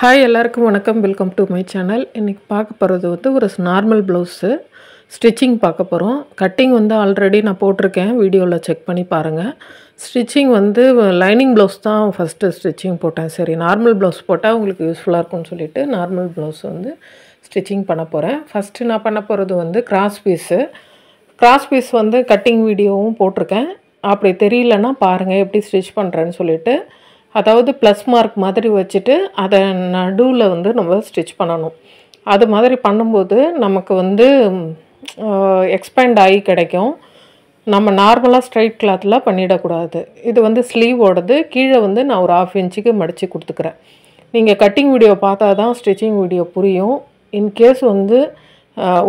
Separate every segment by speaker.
Speaker 1: Hi எல்லாருக்கும் வணக்கம். Welcome to my channel. இன்றைக்கி பார்க்க போகிறது வந்து ஒரு நார்மல் ப்ளவுஸு ஸ்டிச்சிங் பார்க்க போகிறோம். கட்டிங் வந்து ஆல்ரெடி நான் போட்டிருக்கேன், வீடியோவில் செக் பண்ணி பாருங்கள். ஸ்டிச்சிங் வந்து லைனிங் ப்ளவுஸ் தான் ஃபஸ்ட்டு ஸ்டிச்சிங் போட்டேன். சரி, நார்மல் ப்ளவுஸ் போட்டால் உங்களுக்கு யூஸ்ஃபுல்லாக இருக்கும்னு சொல்லிவிட்டு நார்மல் ப்ளவுஸ் வந்து ஸ்டிச்சிங் பண்ண போகிறேன். ஃபஸ்ட்டு நான் பண்ண போகிறது வந்து கிராஸ் பீஸ் வந்து கட்டிங் வீடியோவும் போட்டிருக்கேன். அப்படி தெரியலன்னா பாருங்கள் எப்படி ஸ்டிச் பண்ணுறேன்னு சொல்லிவிட்டு. அதாவது ப்ளஸ் மார்க் மாதிரி வச்சுட்டு அதை நடுவில் வந்து நம்ம ஸ்டிச் பண்ணணும். அது மாதிரி பண்ணும்போது நமக்கு வந்து எக்ஸ்பேண்ட் ஆகி கிடைக்கும். நம்ம நார்மலாக ஸ்ட்ரைட் கிளாத்தில் பண்ணிடக்கூடாது. இது வந்து ஸ்லீவோடது. கீழே வந்து நான் ஒரு 1/2 இன்ச்சுக்கு மடித்து கொடுத்துக்கிறேன். நீங்கள் கட்டிங் வீடியோ பார்த்தா தான் ஸ்டிச்சிங் வீடியோ புரியும். இன்கேஸ் வந்து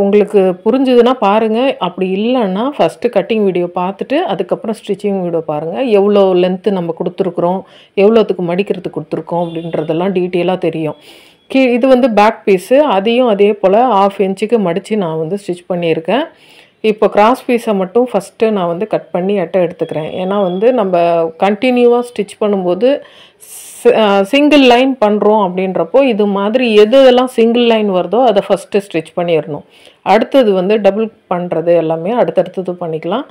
Speaker 1: உங்களுக்கு புரிஞ்சுதுன்னா பாருங்கள். அப்படி இல்லைன்னா ஃபஸ்ட்டு கட்டிங் வீடியோ பார்த்துட்டு அதுக்கப்புறம் ஸ்டிச்சிங் வீடியோ பாருங்கள். எவ்வளோ லென்த்து நம்ம கொடுத்துருக்குறோம், எவ்வளோத்துக்கு மடிக்கிறதுக்கு கொடுத்துருக்கோம் அப்படின்றதெல்லாம் டீட்டெயிலாக தெரியும். இது வந்து பேக் பீஸு. அதையும் அதே போல் 1/2 இன்ச்சுக்கு மடித்து நான் வந்து ஸ்டிச் பண்ணியிருக்கேன். இப்போ கிராஸ் பீஸை மட்டும் ஃபஸ்ட்டு நான் வந்து கட் பண்ணி எடுத்துக்கிறேன். ஏன்னா வந்து நம்ம கண்டினியூவாக ஸ்டிச் பண்ணும்போது சிங்கிள் லைன் பண்ணுறோம் அப்படின்றப்போ இது மாதிரி எதெல்லாம் சிங்கிள் லைன் வருதோ அதை ஃபஸ்ட்டு ஸ்டிச் பண்ணிடணும். அடுத்தது வந்து டபுள் பண்ணுறது எல்லாமே அடுத்தடுத்தது பண்ணிக்கலாம்.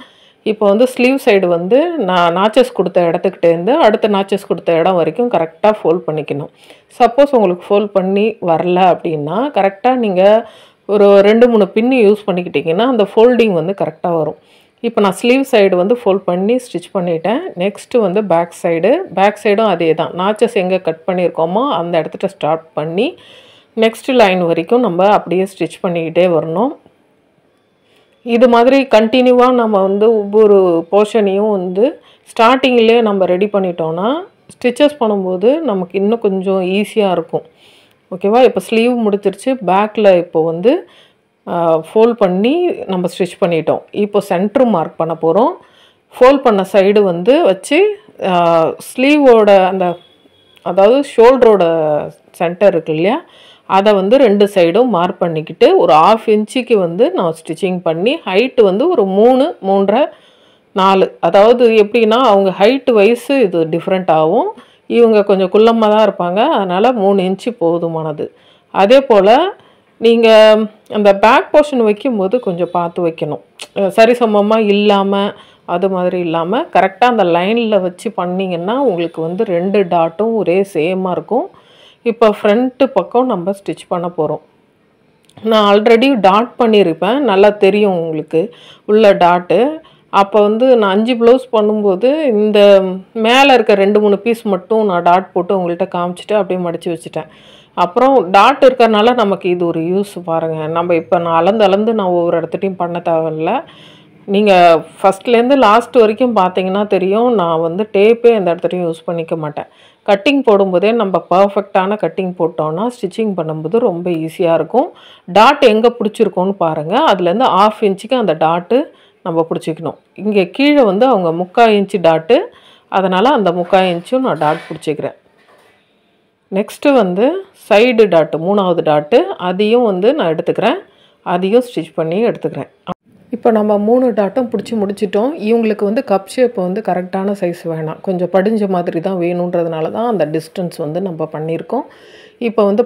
Speaker 1: இப்போ வந்து ஸ்லீவ் சைடு வந்து நான் நாச்சஸ் கொடுத்த இடத்துக்கிட்டேருந்து அடுத்த நாச்சஸ் கொடுத்த இடம் வரைக்கும் கரெக்டாக ஃபோல்ட் பண்ணிக்கணும். சப்போஸ் உங்களுக்கு ஃபோல்ட் பண்ணி வரல அப்படின்னா கரெக்டாக நீங்கள் ஒரு 2-3 பின்னு யூஸ் பண்ணிக்கிட்டிங்கன்னா அந்த ஃபோல்டிங் வந்து கரெக்டாக வரும். இப்போ நான் ஸ்லீவ் சைடு வந்து ஃபோல்ட் பண்ணி ஸ்டிச் பண்ணிட்டேன். நெக்ஸ்ட்டு வந்து பேக் சைடும் அதே தான். நாச்சஸ் எங்கே கட் பண்ணியிருக்கோமோ அந்த இடத்துல ஸ்டார்ட் பண்ணி நெக்ஸ்ட்டு லைன் வரைக்கும் நம்ம அப்படியே ஸ்டிச் பண்ணிக்கிட்டே வரணும். இது மாதிரி கண்டினியூவாக நம்ம வந்து ஒவ்வொரு போர்ஷனையும் வந்து ஸ்டார்டிங்லேயே நம்ம ரெடி பண்ணிட்டோன்னா ஸ்டிச்சஸ் பண்ணும்போது நமக்கு இன்னும் கொஞ்சம் ஈஸியாக இருக்கும். ஓகேவா? இப்போ ஸ்லீவ் முடிச்சிருச்சு. பேக்கில் இப்போ வந்து ஃபோல்ட் பண்ணி நம்ம ஸ்டிச் பண்ணிட்டோம். இப்போ சென்ட்ரு மார்க் பண்ண போகிறோம். ஃபோல்ட் பண்ண சைடு வந்து வச்சு ஸ்லீவோட அதாவது ஷோல்டரோட சென்டர் இருக்கு இல்லையா, அதை வந்து 2 சைடும் மார்க் பண்ணிக்கிட்டு ஒரு 1/2 இன்ச்சுக்கு வந்து நான் ஸ்டிச்சிங் பண்ணி ஹைட்டு வந்து ஒரு 3, 3.5, 4. அதாவது எப்படின்னா அவங்க ஹைட்டு வைஸு இது டிஃப்ரெண்ட் ஆகும். இவங்க கொஞ்சம் குள்ளமாக தான் இருப்பாங்க. அதனால் 3 இன்ச்சு போதுமானது. அதே போல் நீங்கள் அந்த பேக் போர்ஷன் வைக்கும்போது கொஞ்சம் பார்த்து வைக்கணும். சரிசமமாக இல்லாமல் அது மாதிரி இல்லாமல் கரெக்டாக அந்த லைனில் வச்சு பண்ணிங்கன்னா உங்களுக்கு வந்து 2 டாட்டும் ஒரே சேமாக இருக்கும். இப்போ ஃப்ரண்ட்டு பக்கம் நம்ம ஸ்டிச் பண்ண போகிறோம். நான் ஆல்ரெடி டாட் பண்ணியிருப்பேன், நல்லா தெரியும் உங்களுக்கு உள்ள டாட்டு. அப்போ வந்து நான் 5 ப்ளவுஸ் பண்ணும்போது இந்த மேலே இருக்க 2-3 பீஸ் மட்டும் நான் டாட் போட்டு உங்கள்கிட்ட காமிச்சிட்டு அப்படியே மடித்து வச்சுட்டேன். அப்புறம் டாட் இருக்கிறனால நமக்கு இது ஒரு யூஸ் பாருங்கள். நம்ம இப்போ நான் அளந்து நான் ஒவ்வொரு இடத்துட்டையும் பண்ண தேவையில்லை. நீங்கள் ஃபஸ்ட்லேருந்து லாஸ்ட் வரைக்கும் பார்த்தீங்கன்னா தெரியும். நான் வந்து டேப்பே எந்த இடத்துலையும் யூஸ் பண்ணிக்க மாட்டேன். கட்டிங் போடும்போதே நம்ம பர்ஃபெக்டான கட்டிங் போட்டோன்னா ஸ்டிச்சிங் பண்ணும்போது ரொம்ப ஈஸியாக இருக்கும். டாட் எங்கே பிடிச்சிருக்கோன்னு பாருங்கள். அதுலேருந்து 1/2 இன்ச்சுக்கு அந்த டாட்டு நம்ம பிடிச்சிக்கணும். இங்கே கீழே வந்து அவங்க 3/4 இன்ச்சு டாட்டு, அதனால் அந்த 3/4 இன்ச்சும் நான் டாட் பிடிச்சிக்கிறேன். நெக்ஸ்ட்டு வந்து சைடு டாட்டு 3வது டாட்டு, அதையும் வந்து நான் எடுத்துக்கிறேன். அதையும் ஸ்டிச் பண்ணி எடுத்துக்கிறேன். இப்போ நம்ம 3 டாட்டும் பிடிச்சி முடிச்சிட்டோம். இவங்களுக்கு வந்து கப் ஷேப் வந்து கரெக்டான சைஸ் வேணாம், கொஞ்சம் படிஞ்ச மாதிரி தான் வேணுன்றதுனால தான் அந்த டிஸ்டன்ஸ் வந்து நம்ம பண்ணியிருக்கோம். இப்போ வந்து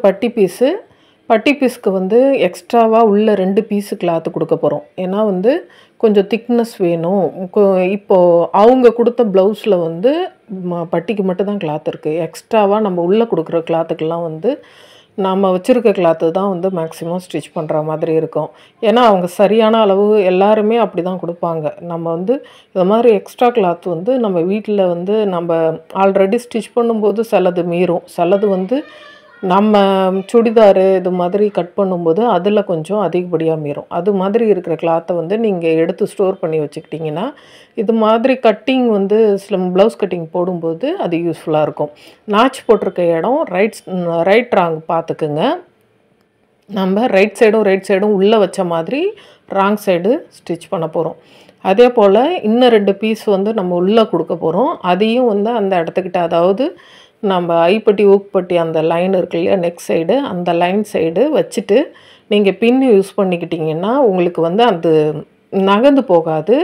Speaker 1: பட்டி பீஸ்க்கு வந்து எக்ஸ்ட்ராவாக உள்ள 2 பீஸு கிளாத்து கொடுக்க போகிறோம். ஏன்னா வந்து கொஞ்சம் திக்னஸ் வேணும். இப்போது அவங்க கொடுத்த ப்ளவுஸில் வந்து பட்டிக்கு மட்டும் தான் கிளாத் இருக்குது. எக்ஸ்ட்ராவாக நம்ம உள்ளே கொடுக்குற கிளாத்துக்கெல்லாம் வந்து நம்ம வச்சுருக்க கிளாத்து தான் வந்து மேக்ஸிமம் ஸ்டிச் பண்ணுற மாதிரி இருக்கும். ஏன்னா அவங்க சரியான அளவு எல்லாருமே அப்படி தான் கொடுப்பாங்க. நம்ம வந்து இது மாதிரி எக்ஸ்ட்ரா கிளாத் வந்து நம்ம வீட்டில் வந்து நம்ம ஆல்ரெடி ஸ்டிச் பண்ணும்போது சிலது மீறும், சிலது வந்து நம்ம சுடிதாரு இது மாதிரி கட் பண்ணும்போது அதில் கொஞ்சம் அதிகப்படியாக மீறும். அது மாதிரி இருக்கிற கிளாத்தை வந்து நீங்கள் எடுத்து ஸ்டோர் பண்ணி வச்சுக்கிட்டிங்கன்னா இது மாதிரி கட்டிங் வந்து ப்ளவுஸ் கட்டிங் போடும்போது அது யூஸ்ஃபுல்லாக இருக்கும். நாச் போட்டிருக்க இடம் ரைட் ராங் பார்த்துக்குங்க. நம்ம ரைட் சைடும் உள்ளே வச்ச மாதிரி ராங் சைடு ஸ்டிச் பண்ண போகிறோம். அதே போல் இன்னும் 2 பீஸ் வந்து நம்ம உள்ளே கொடுக்க போகிறோம். அதையும் வந்து அந்த இடத்துக்கிட்ட, அதாவது நம்ம ஐப்பட்டி ஊக்குப்பட்டி அந்த லைன் இருக்கு இல்லையா, நெக் சைடு, அந்த லைன் சைடு வச்சுட்டு நீங்கள் பின் யூஸ் பண்ணிக்கிட்டிங்கன்னா உங்களுக்கு வந்து அது நகர்ந்து போகாது.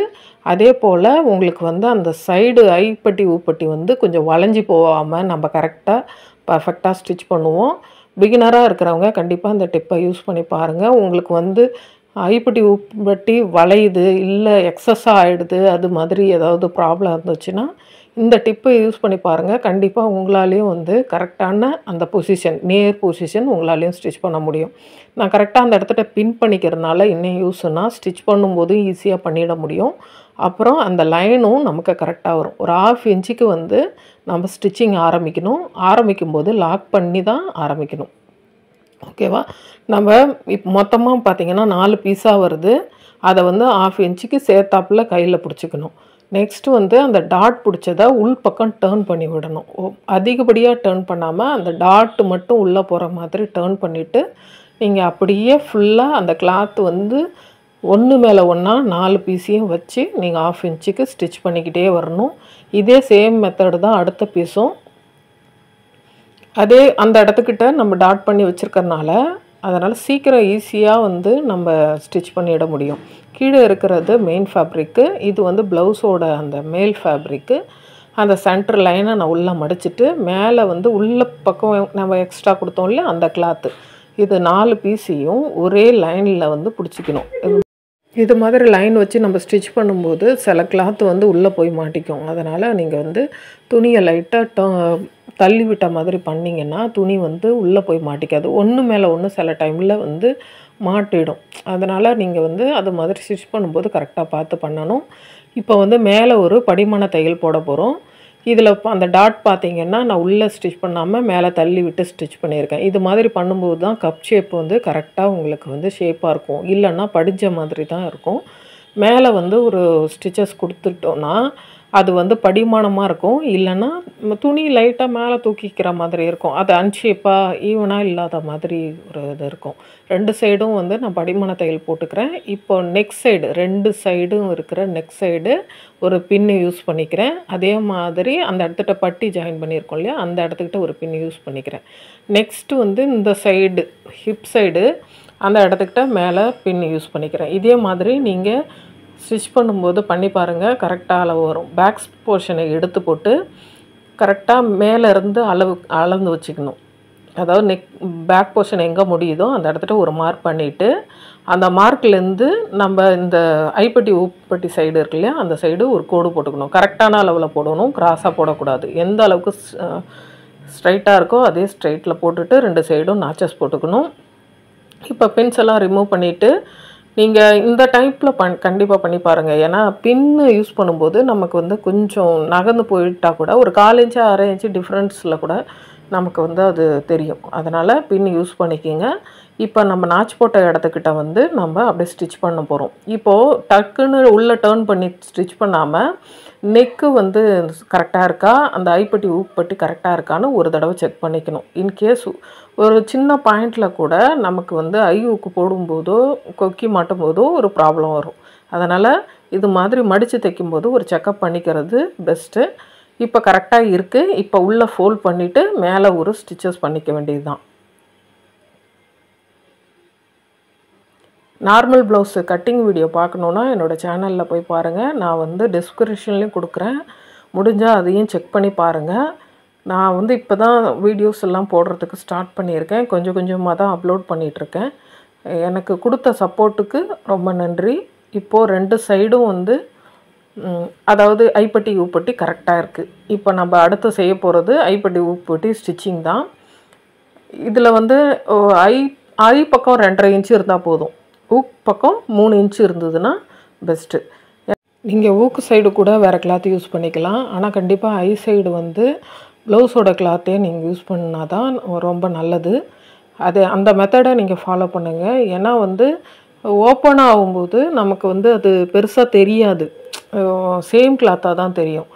Speaker 1: அதே போல் உங்களுக்கு வந்து அந்த சைடு ஐப்பட்டி ஊப்பட்டி வந்து கொஞ்சம் வளைஞ்சி போகாமல் நம்ம கரெக்டாக பர்ஃபெக்டாக ஸ்டிச் பண்ணுவோம். பிகினராக இருக்கிறவங்க கண்டிப்பாக இந்த டிப்பை யூஸ் பண்ணி பாருங்கள். உங்களுக்கு வந்து ஐப்பட்டி உப்பட்டி வளையுது, இல்லை எக்ஸஸாக ஆகிடுது, அது மாதிரி ஏதாவது ப்ராப்ளம் இருந்துச்சுன்னா இந்த டிப்பை யூஸ் பண்ணி பாருங்கள். கண்டிப்பாக உங்களாலேயும் வந்து கரெக்டான அந்த பொசிஷன், நேர் பொசிஷன் உங்களாலேயும் ஸ்டிச் பண்ண முடியும். நான் கரெக்டாக அந்த இடத்துல பின் பண்ணிக்கிறதுனால இன்னும் யூஸ்னா ஸ்டிச் பண்ணும்போதும் ஈஸியாக பண்ணிட முடியும். அப்புறம் அந்த லைனும் நமக்கு கரெக்டாக வரும். ஒரு 1/2 இன்ச்சுக்கு வந்து நம்ம ஸ்டிச்சிங் ஆரம்பிக்கும்போது லாக் பண்ணி தான் ஆரம்பிக்கணும். ஓகேவா? நம்ம மொத்தமாக பார்த்திங்கன்னா 4 பீஸாக வருது. அதை வந்து 1/2 இன்ச்சுக்கு சேர்த்தாப்பில் கையில் பிடிச்சிக்கணும். நெக்ஸ்ட்டு வந்து அந்த டாட் பிடிச்சதை உள் பக்கம் டேர்ன் பண்ணி விடணும். அதிகப்படியாக டேர்ன் பண்ணாமல் அந்த டாட்டு மட்டும் உள்ளே போகிற மாதிரி டேர்ன் பண்ணிவிட்டு நீங்கள் அப்படியே ஃபுல்லாக அந்த கிளாத் வந்து ஒன்று மேலே ஒன்றா 4 பீஸையும் வச்சு நீங்கள் 1/2 இன்ச்சுக்கு ஸ்டிச் பண்ணிக்கிட்டே வரணும். இதே சேம் மெத்தடு தான் அடுத்த பீஸும். அதே அந்த இடத்துக்கிட்ட நம்ம டாட் பண்ணி வச்சுருக்கறனால அதனால் சீக்கிரம் ஈஸியாக வந்து நம்ம ஸ்டிச் பண்ணிட முடியும். கீழே இருக்கிறது மெயின் ஃபேப்ரிக்கு, இது வந்து ப்ளவுஸோட அந்த மேல் ஃபேப்ரிக்கு. அந்த சென்டர் லைனை நான் உள்ளே மடிச்சிட்டு மேலே வந்து உள்ள பக்கம் நம்ம எக்ஸ்ட்ரா கொடுத்தோம் இல்லையா அந்த கிளாத்து, இது 4 பீஸையும் ஒரே லைனில் வந்து பிடிச்சிக்கணும். இது மாதிரி லைன் வச்சு நம்ம ஸ்டிச் பண்ணும்போது சில கிளாத் வந்து உள்ளே போய் மாட்டிக்கும். அதனால் நீங்கள் வந்து துணியை லைட்டாக தள்ளி விட்ட மாதிரி பண்ணிங்கன்னா துணி வந்து உள்ளே போய் மாட்டிக்காது. ஒன்று மேலே ஒன்று சில டைமில் வந்து மாட்டிடும். அதனால் நீங்கள் வந்து அது மாதிரி ஸ்டிச் பண்ணும்போது கரெக்டாக பார்த்து பண்ணணும். இப்போ வந்து மேலே ஒரு படிமான தையல் போட போகிறோம். இதில் அந்த டாட் பார்த்திங்கன்னா நான் உள்ளே ஸ்டிச் பண்ணாமல் மேலே தள்ளி விட்டு ஸ்டிச் பண்ணியிருக்கேன். இது மாதிரி பண்ணும்போது தான் கப் ஷேப் வந்து கரெக்டாக உங்களுக்கு வந்து ஷேப்பாக இருக்கும். இல்லைன்னா படிஞ்ச மாதிரி தான் இருக்கும். மேலே வந்து ஒரு ஸ்டிச்சஸ் கொடுத்துட்டோன்னா அது வந்து படிமானமாக இருக்கும். இல்லைன்னா துணி லைட்டாக மேலே தூக்கிக்கிற மாதிரி இருக்கும். அது அன்ஷேப்பாக ஈவனாக இல்லாத மாதிரி ஒரு இது இருக்கும். 2 சைடும் வந்து நான் படிமான தையல் போட்டுக்கிறேன். இப்போ நெக் சைடு 2 சைடும் இருக்கிற நெக் சைடு ஒரு பின்னு யூஸ் பண்ணிக்கிறேன். அதே மாதிரி அந்த இடத்துக்கிட்ட பட்டி ஜாயின் பண்ணியிருக்கோம் இல்லையா அந்த இடத்துக்கிட்ட ஒரு பின்னு யூஸ் பண்ணிக்கிறேன். நெக்ஸ்ட்டு வந்து இந்த சைடு ஹிப் சைடு அந்த இடத்துக்கிட்ட மேலே பின்னு யூஸ் பண்ணிக்கிறேன். இதே மாதிரி நீங்கள் ஸ்டிச் பண்ணும்போது பண்ணி பாருங்கள், கரெக்டாக அளவு வரும். பேக் போர்ஷனை எடுத்து போட்டு கரெக்டாக மேலேருந்து அளந்து வச்சுக்கணும். அதாவது பேக் போர்ஷன் எங்கே முடியுதோ அந்த இடத்துல ஒரு மார்க் பண்ணிவிட்டு அந்த மார்க்லேருந்து நம்ம இந்த ஐப்பட்டி உப்பட்டி சைடு இருக்கு இல்லையா அந்த சைடு ஒரு கோடு போட்டுக்கணும். கரெக்டான அளவில் போடணும், கிராஸாக போடக்கூடாது. எந்த அளவுக்கு ஸ்ட்ரைட்டாக இருக்கோ அதே ஸ்ட்ரைட்டில் போட்டுட்டு 2 சைடும் நாச்சஸ் போட்டுக்கணும். இப்போ பின்ஸ் எல்லாம் ரிமூவ் பண்ணிவிட்டு நீங்கள் இந்த டைப்பில் கண்டிப்பாக பண்ணி பாருங்கள். ஏன்னா பின்னு யூஸ் பண்ணும்போது நமக்கு வந்து கொஞ்சம் நகர்ந்து போயிட்டால் கூட ஒரு 1/4 இன்ச்சு 1/2 இன்ச்சு டிஃப்ரென்ஸில் கூட நமக்கு வந்து அது தெரியும். அதனால் பின் யூஸ் பண்ணிக்கிங்க. இப்போ நம்ம நாச் போட்ட இடத்துக்கிட்ட வந்து நம்ம அப்படியே ஸ்டிச் பண்ண போகிறோம். இப்போது டக்குன்னு உள்ளே டேர்ன் பண்ணி ஸ்டிச் பண்ணாமல் நெக்கு வந்து கரெக்டாக இருக்கா, அந்த ஐப்பட்டி ஊப்பட்டி கரெக்டாக இருக்கான்னு ஒரு தடவை செக் பண்ணிக்கணும். இன்கேஸ் ஒரு சின்ன பாயிண்டில் கூட நமக்கு வந்து ஊக்கு போடும்போதோ கொக்கி மாட்டும் போதோ ஒரு ப்ராப்ளம் வரும். அதனால் இது மாதிரி மடித்து தைக்கும்போது ஒரு செக்கப் பண்ணிக்கிறது பெஸ்ட்டு. இப்போ கரெக்டாக இருக்குது. இப்போ உள்ளே ஃபோல்ட் பண்ணிவிட்டு மேலே ஒரு ஸ்டிச்சஸ் பண்ணிக்க வேண்டியது தான். நார்மல் ப்ளவுஸு கட்டிங் வீடியோ பார்க்கணுன்னா என்னோடய சேனலில் போய் பாருங்கள். நான் வந்து டிஸ்கிரிப்ஷன்லேயும் கொடுக்குறேன். முடிஞ்சால் அதையும் செக் பண்ணி பாருங்கள். நான் வந்து இப்போ தான் வீடியோஸ் எல்லாம் போடுறதுக்கு ஸ்டார்ட் பண்ணியிருக்கேன். கொஞ்சம் கொஞ்சமாக தான் அப்லோட் பண்ணிகிட்ருக்கேன். எனக்கு கொடுத்த சப்போர்ட்டுக்கு ரொம்ப நன்றி. இப்போது 2 சைடும் வந்து அதாவது ஐப்பட்டி ஊப்பட்டி கரெக்டாக இருக்குது. இப்போ நம்ம அடுத்து செய்ய போகிறது ஐப்பட்டி ஊப்பட்டி ஸ்டிச்சிங் தான். இதில் வந்து ஐ பக்கம் 2.5 இன்ச்சு இருந்தால் போதும். ஊக் பக்கம் 3 இன்ச்சு இருந்ததுன்னா பெஸ்ட்டு. நீங்கள் ஊக்கு சைடு கூட வேறு கிளாத் யூஸ் பண்ணிக்கலாம். ஆனால் கண்டிப்பாக ஐ சைடு வந்து ப்ளவுஸோட கிளாத்தே நீங்கள் யூஸ் பண்ணால் தான் ரொம்ப நல்லது. அந்த மெத்தடை நீங்கள் ஃபாலோ பண்ணுங்கள். ஏன்னா வந்து ஓப்பன் ஆகும்போது நமக்கு வந்து அது பெருசாக தெரியாது, சேம் கிளாத்தாக தான் தெரியும்.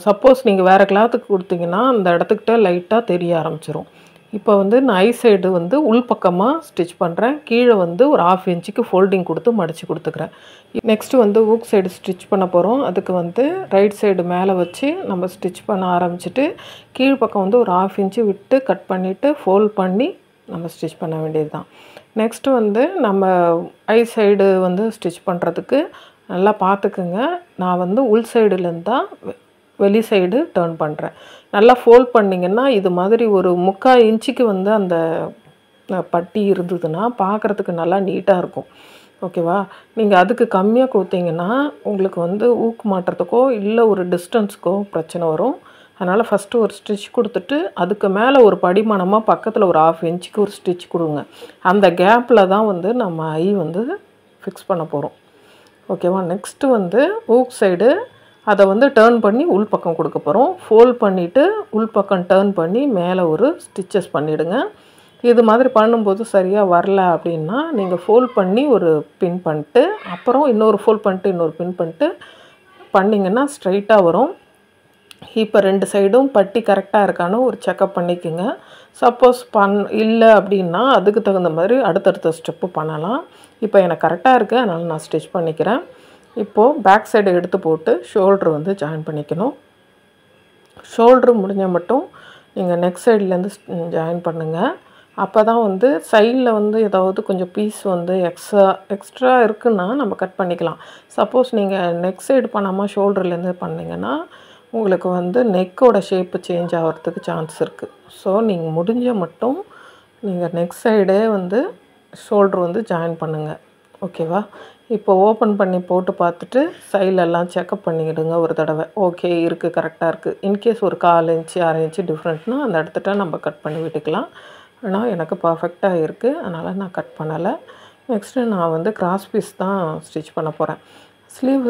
Speaker 1: சப்போஸ் நீங்கள் வேறு கிளாத்துக்கு கொடுத்தீங்கன்னா அந்த இடத்துக்கிட்ட லைட்டாக தெரிய ஆரம்பிச்சிரும். இப்போ வந்து நான் ஐ சைடு வந்து உள்பக்கமாக ஸ்டிச் பண்ணுறேன். கீழே வந்து ஒரு 1/2 இன்ச்சுக்கு ஃபோல்டிங் கொடுத்து மடித்து கொடுத்துக்கிறேன். நெக்ஸ்ட்டு வந்து ஊக் சைடு ஸ்டிச் பண்ண போகிறோம். அதுக்கு வந்து ரைட் சைடு மேலே வச்சு நம்ம ஸ்டிச் பண்ண ஆரம்பிச்சுட்டு கீழ்ப்பக்கம் வந்து ஒரு 1/2 இன்ச்சு விட்டு கட் பண்ணிவிட்டு ஃபோல்ட் பண்ணி நம்ம ஸ்டிச் பண்ண வேண்டியது தான். நெக்ஸ்ட்டு வந்து நம்ம ஐ சைடு வந்து ஸ்டிச் பண்ணுறதுக்கு நல்லா பார்த்துக்குங்க. நான் வந்து உள் சைடுலேருந்து தான் வெளி சைடு டர்ன் பண்ணுறேன். நல்லா ஃபோல்ட் பண்ணிங்கன்னா இது மாதிரி ஒரு 3/4 இன்ச்சுக்கு வந்து அந்த பட்டி இருந்ததுன்னா பார்க்குறதுக்கு நல்லா நீட்டாக இருக்கும். ஓகேவா? நீங்கள் அதுக்கு கம்மியாக கொடுத்தீங்கன்னா உங்களுக்கு வந்து ஊக்கு மாட்டுறதுக்கோ இல்லை ஒரு டிஸ்டன்ஸுக்கோ பிரச்சனை வரும். அதனால் ஃபஸ்ட்டு ஒரு ஸ்டிச் கொடுத்துட்டு அதுக்கு மேலே ஒரு படிமானமாக பக்கத்தில் ஒரு 1/2 இன்ச்சுக்கு ஒரு ஸ்டிச் கொடுங்க. அந்த கேப்பில் தான் வந்து நம்ம ஐ வந்து ஃபிக்ஸ் பண்ண போகிறோம். ஓகேவா? நெக்ஸ்ட்டு வந்து ஊக் சைடு அதை வந்து டர்ன் பண்ணி உள் பக்கம் கொடுக்க போகிறோம். ஃபோல்ட் பண்ணிவிட்டு உள் பக்கம் டர்ன் பண்ணி மேலே ஒரு ஸ்டிச்சஸ் பண்ணிவிடுங்க. இது மாதிரி பண்ணும்போது சரியாக வரல அப்படின்னா நீங்கள் ஃபோல்ட் பண்ணி ஒரு பின் பண்ணிட்டு அப்புறம் இன்னொரு ஃபோல்ட் பண்ணிட்டு இன்னொரு பின் பண்ணிட்டு பண்ணிங்கன்னா ஸ்ட்ரைட்டாக வரும். இப்போ 2 சைடும் பட்டி கரெக்டாக இருக்கான்னு ஒரு செக்கப் பண்ணிக்கோங்க. சப்போஸ் இல்லை அப்படின்னா அதுக்கு தகுந்த மாதிரி அடுத்தடுத்த ஸ்டெப்பு பண்ணலாம். இப்போ எனக்கு கரெக்டாக இருக்குது, அதனால் நான் ஸ்டிச் பண்ணிக்கிறேன். இப்போது பேக் சைடை எடுத்து போட்டு ஷோல்ட்ரு வந்து ஜாயின் பண்ணிக்கணும். ஷோல்ட்ரு முடிஞ்ச மட்டும் நீங்கள் நெக் சைட்லேருந்து ஜாயின் பண்ணுங்கள். அப்போ தான் வந்து சைடில் வந்து ஏதாவது கொஞ்சம் பீஸ் வந்து எக்ஸ்ட்ரா இருக்குன்னா நம்ம கட் பண்ணிக்கலாம். சப்போஸ் நீங்கள் நெக் சைடு பண்ணாமல் ஷோல்டர்லேருந்து பண்ணிங்கன்னா உங்களுக்கு வந்து நெக்கோட ஷேப்பு சேஞ்ச் ஆகிறதுக்கு சான்ஸ் இருக்குது. ஸோ நீங்கள் முடிஞ்ச மட்டும் நீங்கள் நெக் சைடே வந்து ஷோல்ட்ரு வந்து ஜாயின் பண்ணுங்கள். ஓகேவா? இப்போ ஓப்பன் பண்ணி போட்டு பார்த்துட்டு சைட்லெல்லாம் செக்கப் பண்ணிக்கிடுங்க ஒரு தடவை. ஓகே இருக்குது, கரெக்டாக இருக்குது. இன்கேஸ் ஒரு 1/4 இன்ச்சு 1/2 இன்ச்சு டிஃப்ரெண்ட்னா அந்த இடத்துட்ட நம்ம கட் பண்ணி விட்டுக்கலாம். ஆனால் எனக்கு பர்ஃபெக்டாக இருக்குது, அதனால் நான் கட் பண்ணலை. நெக்ஸ்ட்டு நான் வந்து கிராஸ் பீஸ் தான் ஸ்டிச் பண்ண போகிறேன். ஸ்லீவ்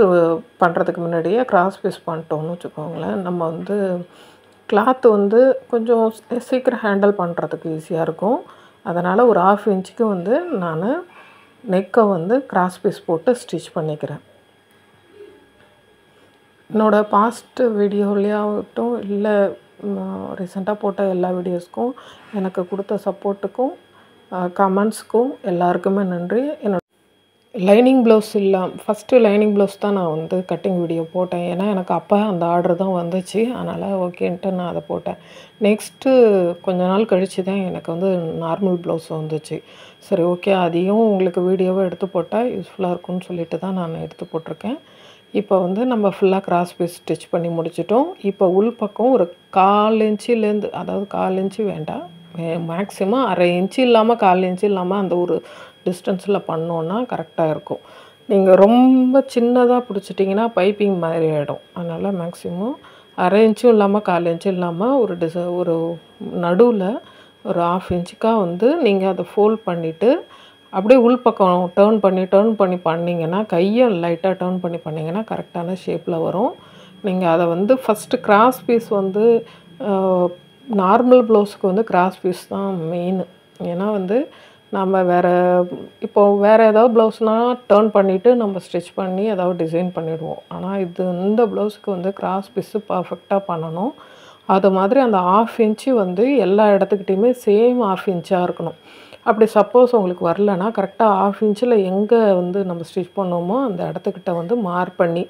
Speaker 1: பண்ணுறதுக்கு முன்னாடியே கிராஸ் பீஸ் பண்ணிட்டோம்னு வச்சுக்கோங்களேன், நம்ம வந்து கிளாத்து வந்து கொஞ்சம் சீக்கிரம் ஹேண்டில் பண்ணுறதுக்கு ஈஸியாக இருக்கும். அதனால் ஒரு 1/2 இன்ச்சுக்கு வந்து நான் நெக்கை வந்து கிராஸ் பீஸ் போட்டு ஸ்டிச் பண்ணிக்கிறேன். என்னோடய பாஸ்ட் வீடியோலையாகட்டும் இல்லை ரீசெண்டாக போட்ட எல்லா வீடியோஸ்க்கும் எனக்கு கொடுத்த சப்போர்ட்டுக்கும் கமெண்ட்ஸ்க்கும் எல்லாருக்குமே நன்றி. என்னோட lining blouse first lining blouse தான் நான் வந்து கட்டிங் வீடியோ போட்டேன். ஏன்னா எனக்கு அப்போ அந்த ஆர்டர் தான் வந்துச்சு, அதனால் ஓகேன்ட்டு நான் அதை போட்டேன். நெக்ஸ்ட்டு கொஞ்ச நாள் கழித்து தான் எனக்கு வந்து நார்மல் ப்ளவுஸ் வந்துச்சு. சரி ஓகே, அதையும் உங்களுக்கு வீடியோவை எடுத்து போட்டால் யூஸ்ஃபுல்லாக இருக்கும்னு சொல்லிட்டு தான் நான் எடுத்து போட்டிருக்கேன். இப்போ வந்து நம்ம ஃபுல்லாக கிராஸ் பீஸ் ஸ்டிச் பண்ணி முடிச்சிட்டோம். இப்போ உள் பக்கம் ஒரு 1/4 இன்ச்சுலேருந்து, அதாவது 1/4 இன்ச்சு வேண்டாம், மேக்ஸிமம் 1/2 இன்ச்சு இல்லாமல் 1/4 இன்ச்சு இல்லாமல் அந்த ஒரு டிஸ்டன்ஸில் பண்ணோன்னா கரெக்டாக இருக்கும். நீங்கள் ரொம்ப சின்னதாக பிடிச்சிட்டிங்கன்னா பைப்பிங் மாதிரி ஆகிடும். அதனால் மேக்ஸிமம் 1/2 இன்ச்சும் இல்லாமல் 1/4 இன்ச்சும் இல்லாமல் ஒரு நடுவில் ஒரு 1/2 இன்ச்சுக்காக வந்து நீங்கள் அதை ஃபோல்ட் பண்ணிவிட்டு அப்படியே உள் பக்கம் டர்ன் பண்ணி பண்ணிங்கன்னா, கையை லைட்டாக டர்ன் பண்ணி பண்ணிங்கன்னா கரெக்டான ஷேப்பில் வரும். நீங்கள் அதை வந்து ஃபஸ்ட்டு கிராஸ் பீஸ் வந்து நார்மல் ப்ளவுஸுக்கு வந்து கிராஸ் பீஸ் தான் மெயின். ஏன்னா வந்து நம்ம இப்போ வேறு ஏதாவது ப்ளவுஸ்னால் டர்ன் பண்ணிவிட்டு நம்ம ஸ்டிச் பண்ணி ஏதாவது டிசைன் பண்ணிவிடுவோம். ஆனால் இந்த ப்ளவுஸுக்கு வந்து கிராஸ் பீஸு பர்ஃபெக்டாக பண்ணணும். அது மாதிரி அந்த 1/2 இன்ச்சு வந்து எல்லா இடத்துக்கிட்டையுமே சேம் 1/2 இன்ச்சாக இருக்கணும். அப்படி சப்போஸ் உங்களுக்கு வரலன்னா கரெக்டாக 1/2 இன்ச்சில் எங்கே வந்து நம்ம ஸ்டிச் பண்ணோமோ அந்த இடத்துக்கிட்ட வந்து மார்க் பண்ணி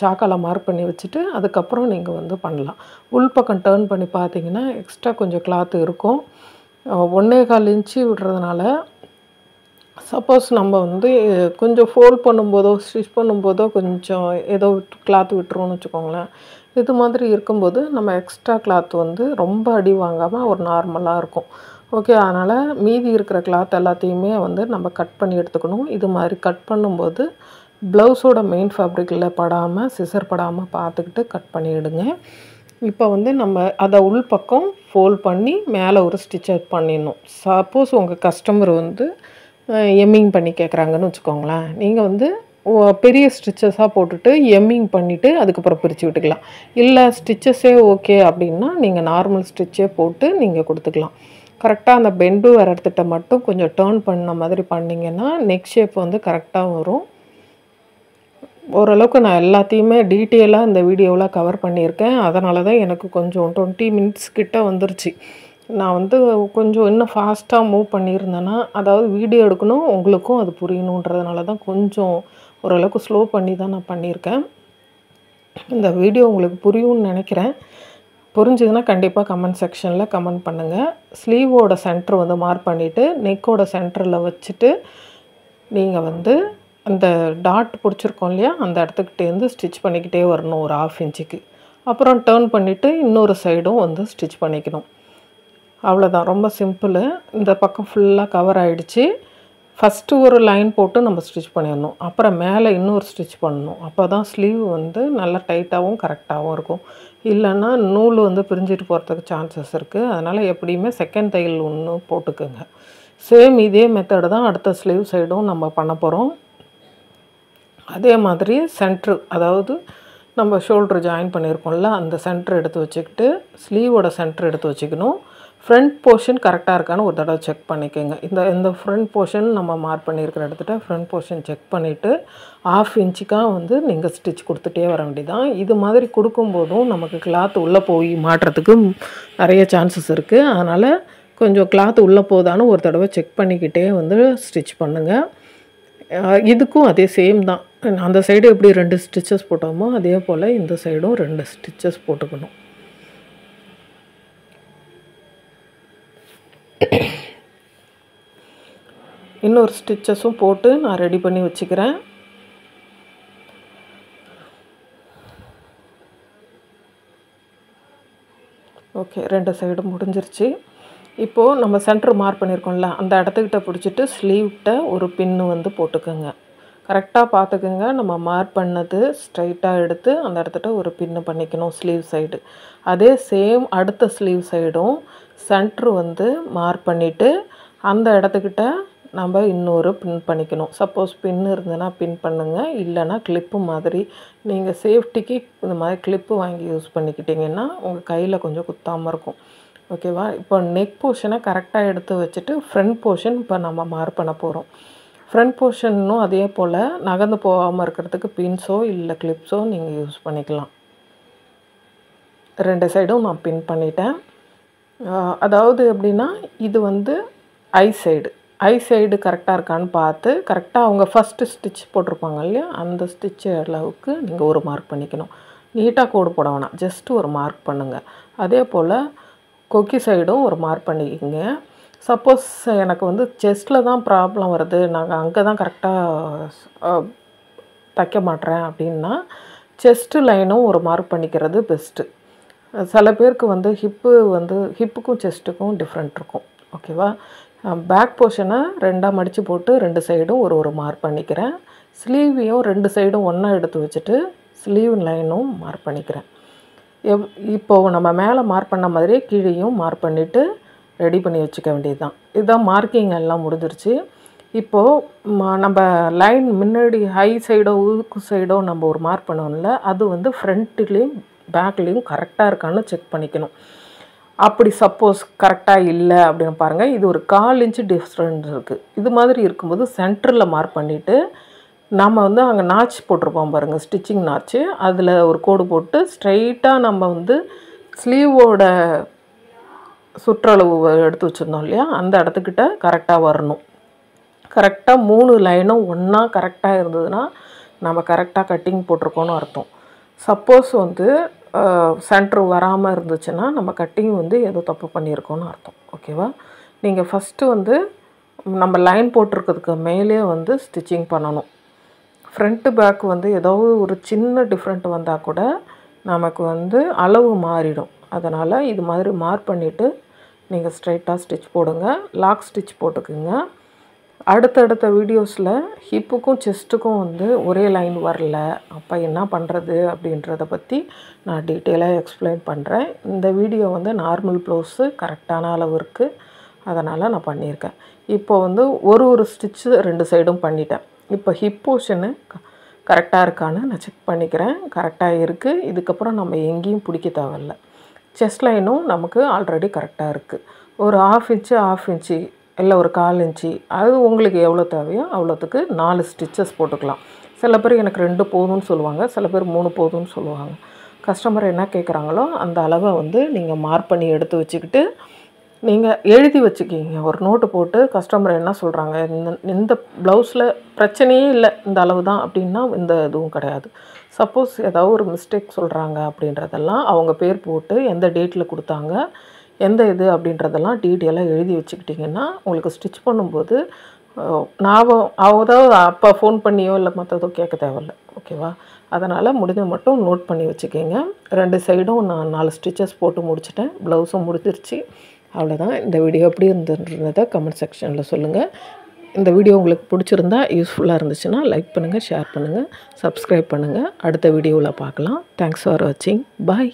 Speaker 1: சாக்கால் மார்க் பண்ணி வச்சுட்டு அதுக்கப்புறம் நீங்கள் வந்து பண்ணலாம். உள்பக்கம் டர்ன் பண்ணி பார்த்தீங்கன்னா எக்ஸ்ட்ரா கொஞ்சம் கிளாத்து இருக்கும். 1/4 இன்ச்சு விடுறதுனால சப்போஸ் நம்ம வந்து கொஞ்சம் ஃபோல்ட் பண்ணும்போதோ ஸ்டிச் பண்ணும்போதோ கொஞ்சம் ஏதோ கிளாத் விட்டுருவோம்னு வச்சுக்கோங்களேன். இது மாதிரி இருக்கும்போது நம்ம எக்ஸ்ட்ரா கிளாத் வந்து ரொம்ப அடி வாங்காமல் ஒரு நார்மலாக இருக்கும். ஓகே, அதனால் மீதி இருக்கிற கிளாத் எல்லாத்தையுமே வந்து நம்ம கட் பண்ணி எடுத்துக்கணும். இது மாதிரி கட் பண்ணும்போது ப்ளவுஸோட மெயின் ஃபேப்ரிக்கில் படாமல் சிசர் படாமல் பார்த்துக்கிட்டு கட் பண்ணிவிடுங்க. இப்போ வந்து நம்ம அதை உள் பக்கம் ஃபோல்ட் பண்ணி மேலே ஒரு ஸ்டிச்சர் பண்ணிடணும். சப்போஸ் உங்கள் கஸ்டமர் வந்து எம்மிங் பண்ணி கேட்குறாங்கன்னு வச்சுக்கோங்களேன், நீங்கள் வந்து பெரிய ஸ்டிச்சஸாக போட்டுட்டு எம்மிங் பண்ணிவிட்டு அதுக்கப்புறம் பிரித்து விட்டுக்கலாம். இல்லை ஸ்டிச்சஸே ஓகே அப்படின்னா நீங்கள் நார்மல் ஸ்டிச்சே போட்டு நீங்கள் கொடுத்துக்கலாம். கரெக்டாக அந்த பெண்டு வர இடத்துட்ட மட்டும் கொஞ்சம் டர்ன் பண்ண மாதிரி பண்ணிங்கன்னா நெக் ஷேப் வந்து கரெக்டாக வரும். ஓரளவுக்கு நான் எல்லாத்தையுமே டீட்டெயிலாக இந்த வீடியோவில் கவர் பண்ணியிருக்கேன். அதனால தான் எனக்கு கொஞ்சம் 20 மினிட்ஸ் கிட்ட வந்துருச்சு. நான் வந்து கொஞ்சம் இன்னும் ஃபாஸ்ட்டாக மூவ் பண்ணியிருந்தேன்னா, அதாவது வீடியோ எடுக்கணும் உங்களுக்கும் அது புரியணுன்றதுனால தான் கொஞ்சம் ஓரளவுக்கு ஸ்லோ பண்ணி தான் நான் பண்ணியிருக்கேன். இந்த வீடியோ உங்களுக்கு புரியும்னு நினைக்கிறேன். புரிஞ்சுதுன்னா கண்டிப்பாக கமெண்ட் செக்ஷனில் கமெண்ட் பண்ணுங்கள். ஸ்லீவோட சென்டர் வந்து மார்க் பண்ணிவிட்டு நெக்கோட சென்டரில் வச்சுட்டு நீங்கள் வந்து அந்த டாட் பிடிச்சிருக்கோம் இல்லையா, அந்த இடத்துக்கிட்டேருந்து ஸ்டிச் பண்ணிக்கிட்டே வரணும் ஒரு 1/2 இன்ச்சுக்கு. அப்புறம் டர்ன் பண்ணிவிட்டு இன்னொரு சைடும் வந்து ஸ்டிச் பண்ணிக்கணும். அவ்வளோதான், ரொம்ப சிம்பிள். இந்த பக்கம் ஃபுல்லாக கவர் ஆகிடுச்சு. ஃபஸ்ட்டு ஒரு லைன் போட்டு நம்ம ஸ்டிச் பண்ணிடணும். அப்புறம் மேலே இன்னொரு ஸ்டிச் பண்ணணும். அப்போ தான் ஸ்லீவ் வந்து நல்லா டைட்டாகவும் கரெக்டாகவும் இருக்கும். இல்லைன்னா நூல் வந்து பிரிஞ்சிட்டு போகிறதுக்கு சான்சஸ் இருக்குது. அதனால் எப்படியுமே செகண்ட் தையல் ஒன்று போட்டுக்குங்க. சேம் இதே மெத்தடு தான் அடுத்த ஸ்லீவ் சைடும் நம்ம பண்ண போகிறோம். அதே மாதிரி சென்ட்ரு, அதாவது நம்ம ஷோல்ட்ரு ஜாயின் பண்ணியிருக்கோம்ல, அந்த சென்ட்ரு எடுத்து வச்சுக்கிட்டு ஸ்லீவோட சென்ட்ரு எடுத்து வச்சுக்கணும். ஃப்ரண்ட் போர்ஷன் கரெக்டாக இருக்கான்னு ஒரு தடவை செக் பண்ணிக்கோங்க. இந்த ஃப்ரண்ட் போர்ஷன் நம்ம மார்க் பண்ணியிருக்கிற இடத்துல ஃப்ரண்ட் போர்ஷன் செக் பண்ணிவிட்டு 1/2 இன்ச்சுக்காக வந்து நீங்கள் ஸ்டிச் கொடுத்துட்டே வர வேண்டியதான். இது மாதிரி கொடுக்கும்போதும் நமக்கு கிளாத் உள்ளே போய் மாட்டுறதுக்கு நிறைய சான்சஸ் இருக்குது. அதனால் கொஞ்சம் கிளாத் உள்ளே போதான்னு ஒரு தடவை செக் பண்ணிக்கிட்டே வந்து ஸ்டிச் பண்ணுங்கள். இதுக்கும் அதே சேம் தான். அந்த சைடு எப்படி 2 ஸ்டிச்சஸ் போட்டோமோ அதே போல் இந்த சைடும் 2 ஸ்டிச்சஸ் போட்டுக்கணும். இன்னொரு ஸ்டிச்சஸும் போட்டு நான் ரெடி பண்ணி வச்சுக்கிறேன். ஓகே, 2 சைடும் முடிஞ்சிருச்சு. இப்போது நம்ம சென்டர் மார்க் பண்ணியிருக்கோம்ல, அந்த இடத்துக்கிட்ட பிடிச்சிட்டு ஸ்லீவ்கிட்ட ஒரு பின்னு வந்து போட்டுக்கோங்க. கரெக்டாக பார்த்துக்குங்க. நம்ம மார்க் பண்ணது ஸ்ட்ரைட்டாக எடுத்து அந்த இடத்துட்ட ஒரு பின்னு பண்ணிக்கணும் ஸ்லீவ் சைடு. அதே சேம் அடுத்த ஸ்லீவ் சைடும் சென்ட்ரு வந்து மார்க் பண்ணிவிட்டு அந்த இடத்துக்கிட்ட நம்ம இன்னொரு பின் பண்ணிக்கணும். சப்போஸ் பின் இருந்ததுன்னா பின் பண்ணுங்கள், இல்லைன்னா கிளிப்பு மாதிரி நீங்கள் சேஃப்டிக்கு இந்த மாதிரி கிளிப்பு வாங்கி யூஸ் பண்ணிக்கிட்டிங்கன்னா உங்கள் கையில் கொஞ்சம் குத்தாமல் இருக்கும். ஓகேவா? இப்போ நெக் போர்ஷனை கரெக்டாக எடுத்து வச்சுட்டு ஃப்ரண்ட் போர்ஷன் இப்போ நம்ம மார்க் பண்ண போகிறோம். ஃப்ரண்ட் போர்ஷனும் அதே போல் நகர்ந்து போகாமல் இருக்கிறதுக்கு பின்ஸோ இல்லை கிளிப்ஸோ நீங்கள் யூஸ் பண்ணிக்கலாம். 2 சைடும் நான் பின் பண்ணிட்டேன். அதாவது எப்படின்னா, இது வந்து ஐ சைடு கரெக்டாக இருக்கான்னு பார்த்து கரெக்டாக அவங்க ஃபஸ்ட்டு ஸ்டிச் போட்டிருப்பாங்க இல்லையா, அந்த ஸ்டிச் அளவுக்கு நீங்கள் ஒரு மார்க் பண்ணிக்கணும். நீட்டாக கோடு போட வேணாம், ஜஸ்ட்டு ஒரு மார்க் பண்ணுங்கள். அதே போல் கொக்கி சைடும் ஒரு மார்க் பண்ணிக்கிங்க. சப்போஸ் எனக்கு வந்து செஸ்ட்டில் தான் ப்ராப்ளம் வருது, நாங்கள் அங்கே தான் கரெக்டாக தைக்க மாட்டேறேன் அப்படின்னா செஸ்ட்டு லைனும் ஒரு மார்க் பண்ணிக்கிறது பெஸ்ட்டு. சில பேருக்கு வந்து ஹிப்புக்கும் செஸ்ட்டுக்கும் டிஃப்ரெண்ட் இருக்கும். ஓகேவா? பேக் போர்ஷனை 2ஆக மடித்து போட்டு 2 சைடும் ஒரு மார்க் பண்ணிக்கிறேன். ஸ்லீவையும் 2 சைடும் ஒன்றா எடுத்து வச்சுட்டு ஸ்லீவ் லைனும் மார்க் பண்ணிக்கிறேன். இப்போது நம்ம மேலே மார்க் பண்ண மாதிரியே கீழேயும் மார்க் பண்ணிவிட்டு ரெடி பண்ணி வச்சுக்க வேண்டியது தான். இதுதான் மார்க்கிங் எல்லாம் முடிஞ்சிருச்சு. இப்போது நம்ம லைன் முன்னாடி ஹை சைடோ ஊக்கு சைடோ நம்ம ஒரு மார்க் பண்ணோம்ல, அது வந்து ஃப்ரண்ட்லேயும் பேக்லேயும் கரெக்டாக இருக்கான்னு செக் பண்ணிக்கணும். அப்படி சப்போஸ் கரெக்டாக இல்லை அப்படின்னு பாருங்கள், இது ஒரு 1/4 இன்ச்சு டிஃப்ரெண்ட் இருக்குது. இது மாதிரி இருக்கும்போது சென்டரில் மார்க் பண்ணிவிட்டு நம்ம வந்து அங்கே நாச் போட்டிருப்போம் பாருங்கள், ஸ்டிச்சிங் நாச்சு, அதில் ஒரு கோடு போட்டு ஸ்ட்ரைட்டாக நம்ம வந்து ஸ்லீவோட சுற்றளவு எடுத்து வச்சுருந்தோம் இல்லையா, அந்த இடத்துக்கிட்ட கரெக்டாக வரணும். கரெக்டாக 3 லைனும் ஒன்றா கரெக்டாக இருந்ததுன்னா நம்ம கரெக்டாக கட்டிங் போட்டிருக்கோன்னு அர்த்தம். சப்போஸ் வந்து சென்ட்ரு வராமல் இருந்துச்சுன்னா நம்ம கட்டிங் வந்து ஏதோ தப்பு பண்ணியிருக்கோன்னு அர்த்தம். ஓகேவா? நீங்கள் ஃபஸ்ட்டு வந்து நம்ம லைன் போட்டிருக்கிறதுக்கு மேலே வந்து ஸ்டிச்சிங் பண்ணணும். ஃப்ரண்ட்டு பேக் வந்து ஏதாவது ஒரு சின்ன டிஃப்ரெண்ட் வந்தால் கூட நமக்கு வந்து அளவு மாறிடும். அதனால் இது மாதிரி மார்க் பண்ணிவிட்டு நீங்கள் ஸ்ட்ரைட்டாக ஸ்டிச் போடுங்க. லாக் ஸ்டிச் போட்டுக்குங்க. அடுத்தடுத்த வீடியோஸில் ஹிப்புக்கும் செஸ்ட்டுக்கும் வந்து ஒரே லைன் வரல, அப்போ என்ன பண்ணுறது அப்படின்றத பற்றி நான் டீட்டெயிலாக எக்ஸ்பிளைன் பண்ணுறேன். இந்த வீடியோ வந்து நார்மல் ப்ளவுஸு கரெக்டான அளவு இருக்குது, அதனால் நான் பண்ணியிருக்கேன். இப்போ வந்து ஒரு ஸ்டிச்சு 2 சைடும் பண்ணிட்டேன். இப்போ ஹிப் போர்ஷனு கரெக்டாக இருக்கான்னு நான் செக் பண்ணிக்கிறேன். கரெக்டாக இருக்குது. இதுக்கப்புறம் நம்ம எங்கேயும் பிடிக்க தேவையில்ல. செஸ்ட் லைனும் நமக்கு ஆல்ரெடி கரெக்டாக இருக்குது. ஒரு 1/2 இன்ச்சு இல்லை ஒரு 1/4 இன்ச்சு, அது உங்களுக்கு எவ்வளோ தேவையோ அவ்வளோத்துக்கு 4 ஸ்டிச்சஸ் போட்டுக்கலாம். சில பேர் எனக்கு 2 போதும்னு சொல்லுவாங்க, சில பேர் 3 போதும்னு சொல்லுவாங்க. கஸ்டமர் என்ன கேட்குறாங்களோ அந்த அளவை வந்து நீங்கள் மார்க் பண்ணி எடுத்து வச்சுக்கிட்டு நீங்கள் எழுதி வச்சுக்கிங்க. ஒரு நோட்டு போட்டு கஸ்டமர் என்ன சொல்கிறாங்க, இந்த ப்ளவுஸில் பிரச்சனையே இல்லை, இந்த அளவு தான் அப்படின்னா இந்த இதுவும் கிடையாது. சப்போஸ் ஏதாவது ஒரு மிஸ்டேக் சொல்கிறாங்க அப்படின்றதெல்லாம் அவங்க பேர் போட்டு எந்த டேட்டில் கொடுத்தாங்க, எந்த இது அப்படின்றதெல்லாம் டீட்டெயிலாக எழுதி வச்சுக்கிட்டிங்கன்னா உங்களுக்கு ஸ்டிச் பண்ணும்போது ஞாபகம், அதாவது அப்போ ஃபோன் பண்ணியோ இல்லை மற்றதோ கேட்க தேவையில்ல. ஓகேவா? அதனால் முடிஞ்ச மட்டும் நோட் பண்ணி வச்சுக்கோங்க. 2 சைடும் நான் 4 ஸ்டிச்சஸ் போட்டு முடிச்சிட்டேன். ப்ளவுஸும் முடிஞ்சிருச்சு. அவ்வளோதான். இந்த வீடியோ எப்படி இருந்ததுன்றதை கமெண்ட் செக்ஷனில் சொல்லுங்கள். இந்த வீடியோ உங்களுக்கு பிடிச்சிருந்தா யூஸ்ஃபுல்லாக இருந்துச்சுன்னா லைக் பண்ணுங்கள், ஷேர் பண்ணுங்கள், சப்ஸ்கிரைப் பண்ணுங்கள். அடுத்த வீடியோவில் பார்க்கலாம். தேங்க்ஸ் ஃபார் வாட்சிங். பாய்.